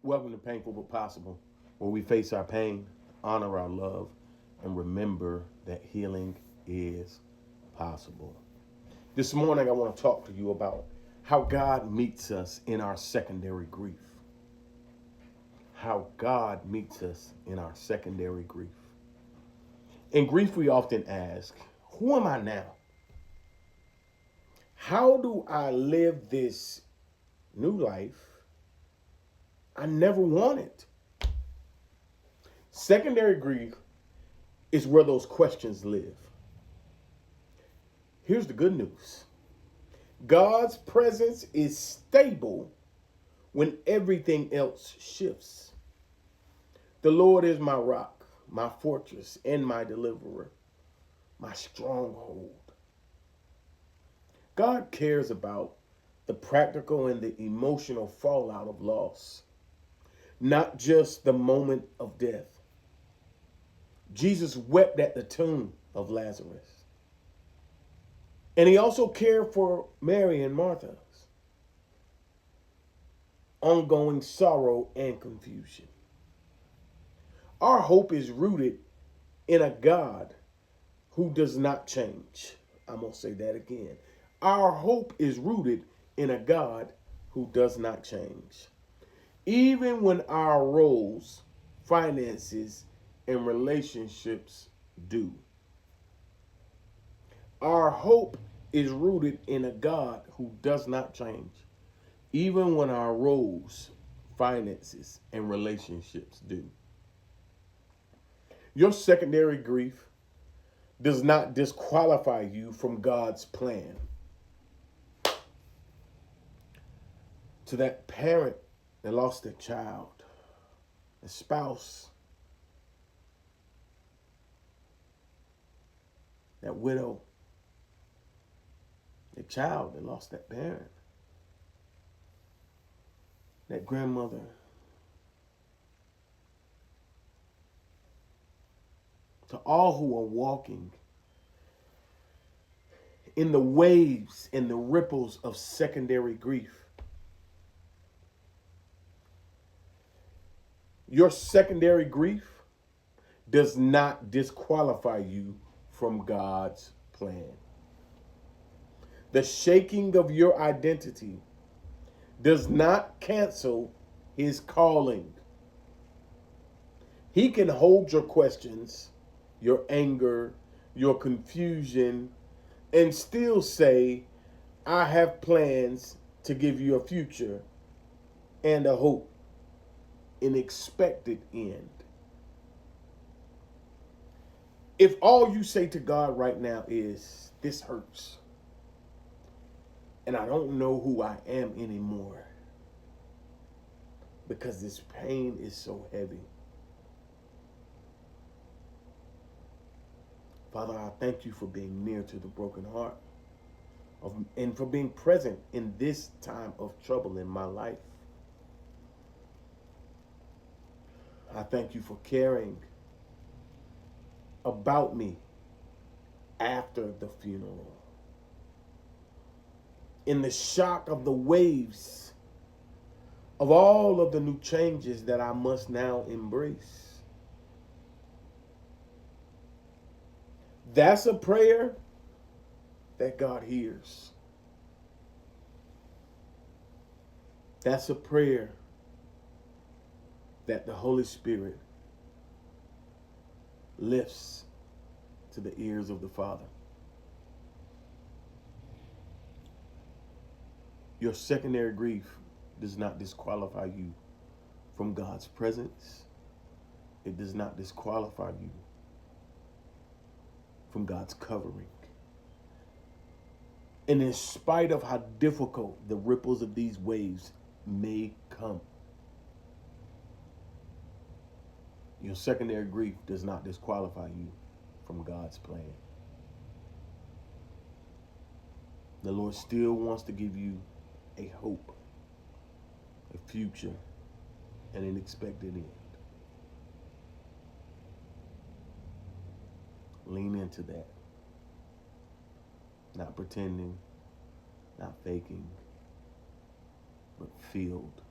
Welcome to Painful but Possible, where we face our pain, honor our love, and remember that healing is possible. This morning, I want to talk to you about how God meets us in our secondary grief. How God meets us in our secondary grief. In grief, we often ask, who am I now? How do I live this new life I never wanted? Secondary grief is where those questions live. Here's the good news. God's presence is stable when everything else shifts. The Lord is my rock, my fortress, and my deliverer, my stronghold. God cares about the practical and the emotional fallout of loss, not just the moment of death. Jesus wept at the tomb of Lazarus. And he also cared for Mary and Martha's ongoing sorrow and confusion. Our hope is rooted in a God who does not change. I'm going to say that again. Our hope is rooted in a God who does not change. Even when our roles, finances, and relationships do. Our hope is rooted in a God who does not change, even when our roles, finances, and relationships do. Your secondary grief does not disqualify you from God's plan. To that parent that lost their child, a spouse, that widow, the child that lost that parent, that grandmother, to all who are walking in the waves and the ripples of secondary grief. Your secondary grief does not disqualify you from God's plan. The shaking of your identity does not cancel his calling. He can hold your questions, your anger, your confusion, and still say, I have plans to give you a future and a hope, an expected end. If all you say to God right now is, this hurts, and I don't know who I am anymore because this pain is so heavy. Father, I thank you for being near to the broken heart and for being present in this time of trouble in my life. I thank you for caring about me after the funeral. In the shock of the waves of all of the new changes that I must now embrace. That's a prayer that God hears. That's a prayer that the Holy Spirit lifts to the ears of the Father. Your secondary grief does not disqualify you from God's presence. It does not disqualify you from God's covering. And in spite of how difficult the ripples of these waves may come, your secondary grief does not disqualify you from God's plan. The Lord still wants to give you a hope, a future, and an expected end. Lean into that. Not pretending, not faking, but filled